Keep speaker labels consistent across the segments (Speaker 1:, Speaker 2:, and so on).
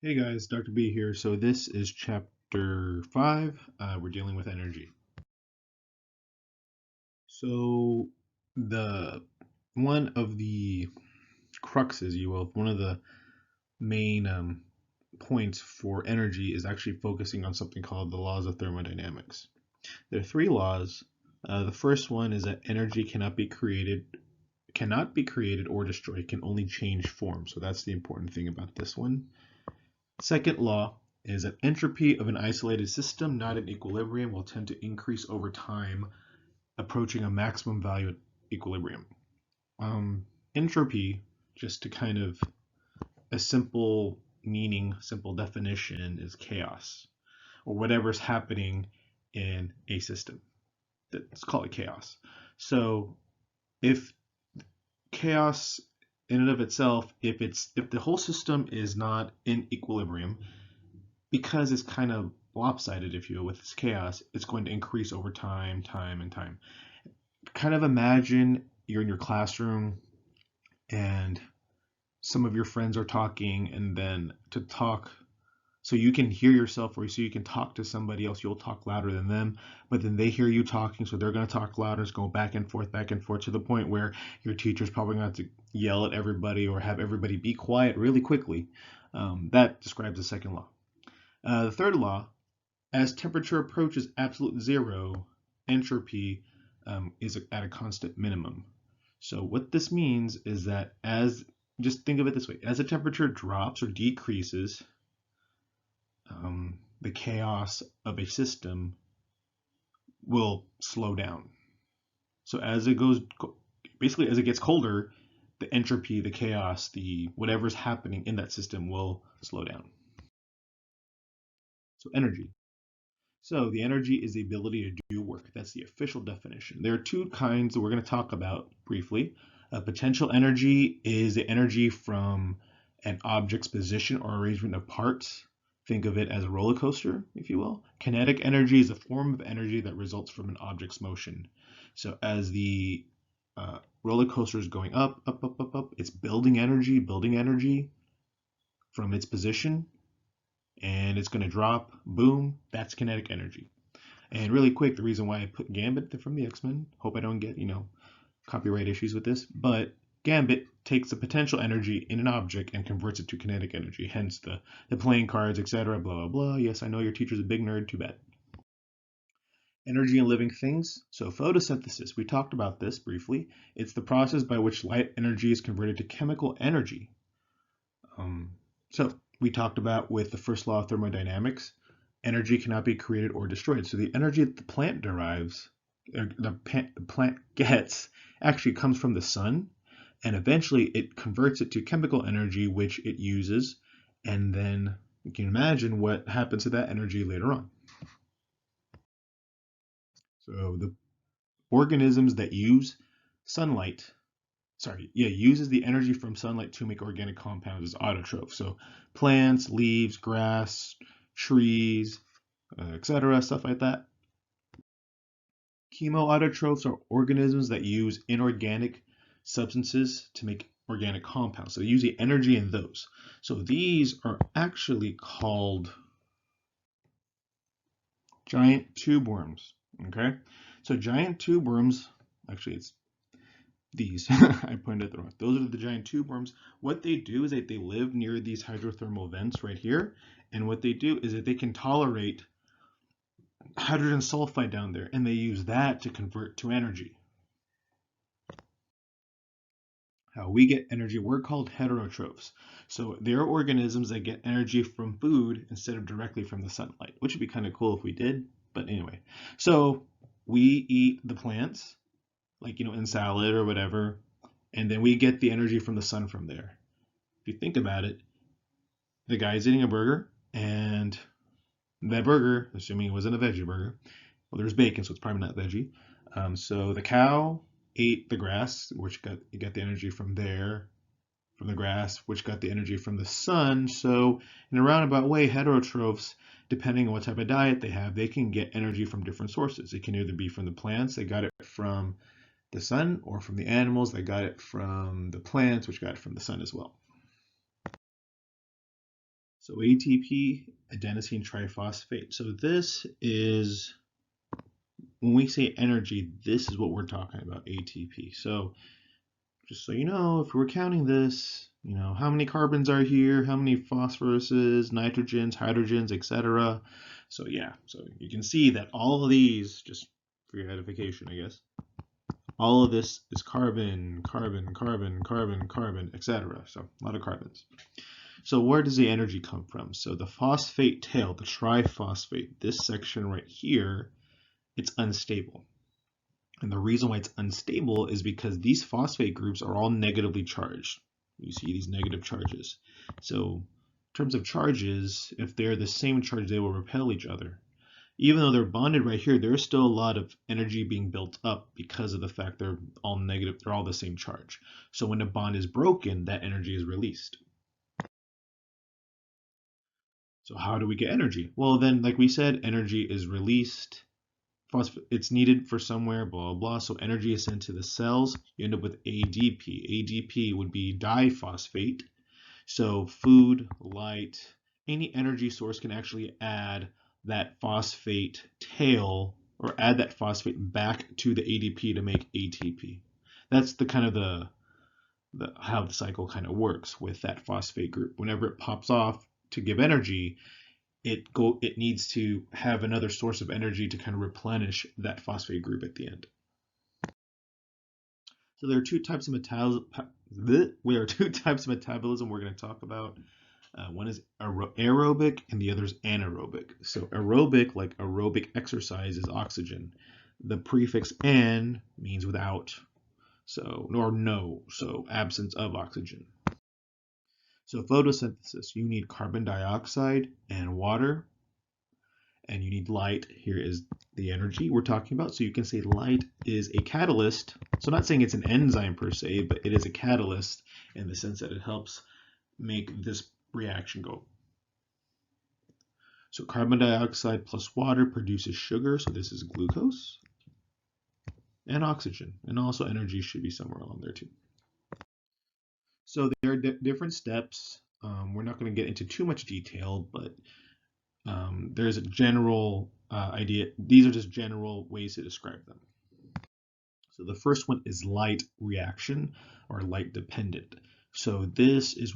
Speaker 1: Hey guys, Dr. B here. So this is chapter 5. We're dealing with energy. So the one of the cruxes, you will, one of the main points for energy is actually focusing on something called the laws of thermodynamics. There are three laws. The first one is that energy cannot be created or destroyed. It can only change form. So that's the important thing about this one. Second law is that entropy of an isolated system not in equilibrium will tend to increase over time, approaching a maximum value at equilibrium. Entropy, just to kind of a simple meaning, simple definition, is chaos or whatever's happening in a system. Let's call it chaos. So if chaos in and of itself, if the whole system is not in equilibrium, because it's kind of lopsided, if you will, with this chaos, it's going to increase over time, time, and time. Kind of imagine you're in your classroom and some of your friends are talking, and then to talk so you can hear yourself or so you can talk to somebody else, you'll talk louder than them, but then they hear you talking, so they're going to talk louder. It's going back and forth to the point where your teacher's probably going to have to yell at everybody or have everybody be quiet really quickly. That describes the second law. The third law: as temperature approaches absolute zero, entropy is at a constant minimum. So what this means is that just think of it this way, as the temperature drops or decreases, the chaos of a system will slow down. So basically as it gets colder, the entropy, the chaos, the whatever's happening in that system will slow down. So energy. So the energy is the ability to do work. That's the official definition. There are two kinds that we're going to talk about briefly. Potential energy is the energy from an object's position or arrangement of parts. Think of it as a roller coaster, if you will. Kinetic energy is a form of energy that results from an object's motion. So as the roller coaster is going up, up, up, up, up, it's building energy from its position, and it's going to drop, boom, that's kinetic energy. And really quick, the reason why I put Gambit from the X-Men, hope I don't get, copyright issues with this, but Gambit takes the potential energy in an object and converts it to kinetic energy, hence the playing cards, etc., blah, blah, blah. Yes, I know your teacher's a big nerd, too bad. Energy in living things. So photosynthesis, we talked about this briefly. It's the process by which light energy is converted to chemical energy. So we talked about with the first law of thermodynamics, energy cannot be created or destroyed. So the energy that the plant derives, the plant gets, actually comes from the sun, and eventually it converts it to chemical energy, which it uses, and then you can imagine what happens to that energy later on. So the organisms that use sunlight, uses the energy from sunlight to make organic compounds as autotrophs. So plants, leaves, grass, trees, etc., stuff like that. Chemoautotrophs are organisms that use inorganic substances to make organic compounds. So they use the energy in those. So these are actually called giant tube worms. Okay? So giant tube worms, actually it's these. I pointed at the wrong. Those are the giant tube worms. What they do is that they live near these hydrothermal vents right here. And what they do is that they can tolerate hydrogen sulfide down there, and they use that to convert to energy. How we get energy, we're called heterotrophs. So they're organisms that get energy from food instead of directly from the sunlight, which would be kind of cool if we did. But anyway, so we eat the plants, like, in salad or whatever, and then we get the energy from the sun from there. If you think about it, the guy's eating a burger, and that burger, assuming it wasn't a veggie burger, well, there's bacon, so it's probably not veggie. So the cow ate the grass, which you got the energy from there, from the grass, which got the energy from the sun. So in a roundabout way, heterotrophs, depending on what type of diet they have, they can get energy from different sources. It can either be from the plants, they got it from the sun, or from the animals, they got it from the plants, which got it from the sun as well. So ATP, adenosine triphosphate. So this is, when we say energy, this is what we're talking about, ATP. So just so you know, if we're counting this, how many carbons are here, how many phosphoruses, nitrogens, hydrogens, etc. So yeah, so you can see that all of these, just for your edification, I guess, all of this is carbon, carbon, carbon, carbon, carbon, etc. So a lot of carbons. So where does the energy come from? So the phosphate tail, the triphosphate, this section right here, it's unstable. And the reason why it's unstable is because these phosphate groups are all negatively charged. You see these negative charges. So in terms of charges, if they're the same charge, they will repel each other. Even though they're bonded right here, there's still a lot of energy being built up because of the fact they're all negative, they're all the same charge. So when the bond is broken, that energy is released. So how do we get energy? Well, then, like we said, energy is released. It's needed for somewhere, blah, blah, blah. So energy is sent to the cells. You end up with ADP. ADP would be diphosphate. So food, light, any energy source can actually add that phosphate tail or add that phosphate back to the ADP to make ATP. That's the kind of the how the cycle kind of works with that phosphate group. Whenever it pops off to give energy, it needs to have another source of energy to kind of replenish that phosphate group at the end. So there are two types of metabolism we're going to talk about. One is aerobic and the other is anaerobic. So aerobic, like aerobic exercise, is oxygen. The prefix "an" means without, so nor no, so absence of oxygen. So photosynthesis, you need carbon dioxide and water, and you need light. Here is the energy we're talking about. So you can say light is a catalyst. So I'm not saying it's an enzyme per se, but it is a catalyst in the sense that it helps make this reaction go. So carbon dioxide plus water produces sugar. So this is glucose and oxygen. And also energy should be somewhere along there too. So there are different steps. We're not going to get into too much detail, but there's a general idea. These are just general ways to describe them. So the first one is light reaction or light dependent. So this is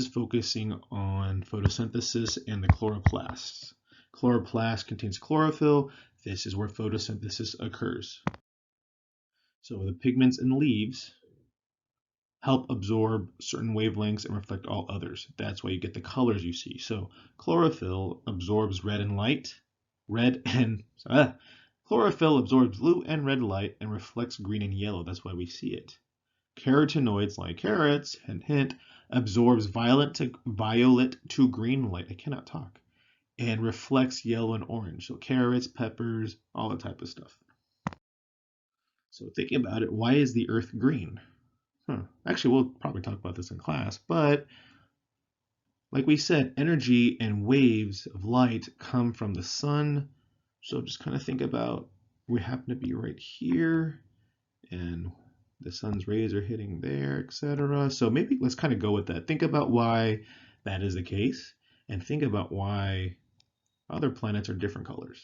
Speaker 1: focusing on photosynthesis and the chloroplasts. Chloroplast contains chlorophyll. This is where photosynthesis occurs. So the pigments in leaves help absorb certain wavelengths and reflect all others. That's why you get the colors you see. So chlorophyll absorbs red and light, chlorophyll absorbs blue and red light and reflects green and yellow. That's why we see it. Carotenoids, like carrots, hint, absorbs violet to green light. I cannot talk. And reflects yellow and orange. So carrots, peppers, all that type of stuff. So thinking about it, why is the earth green? Actually, we'll probably talk about this in class, but like we said, energy and waves of light come from the sun. So just kind of think about, we happen to be right here, and the sun's rays are hitting there, etc. So maybe let's kind of go with that. Think about why that is the case, and think about why other planets are different colors.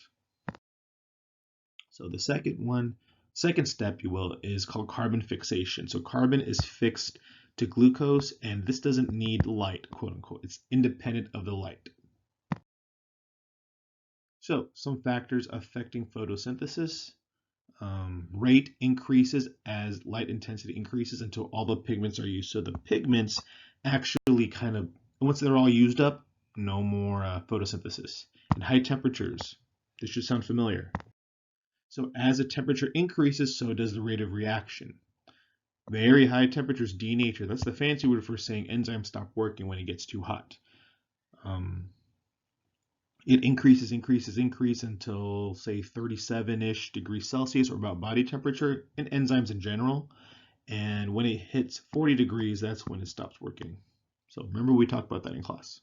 Speaker 1: So the second step, you will, is called carbon fixation. So carbon is fixed to glucose, and this doesn't need light, quote unquote. It's independent of the light. So some factors affecting photosynthesis. Rate increases as light intensity increases until all the pigments are used. So the pigments actually kind of, once they're all used up, no more photosynthesis. And high temperatures, this should sound familiar. So as the temperature increases, so does the rate of reaction. Very high temperatures denature. That's the fancy word for saying enzymes stop working when it gets too hot. It increases until, say, 37-ish degrees Celsius, or about body temperature in enzymes in general. And when it hits 40 degrees, that's when it stops working. So remember, we talked about that in class.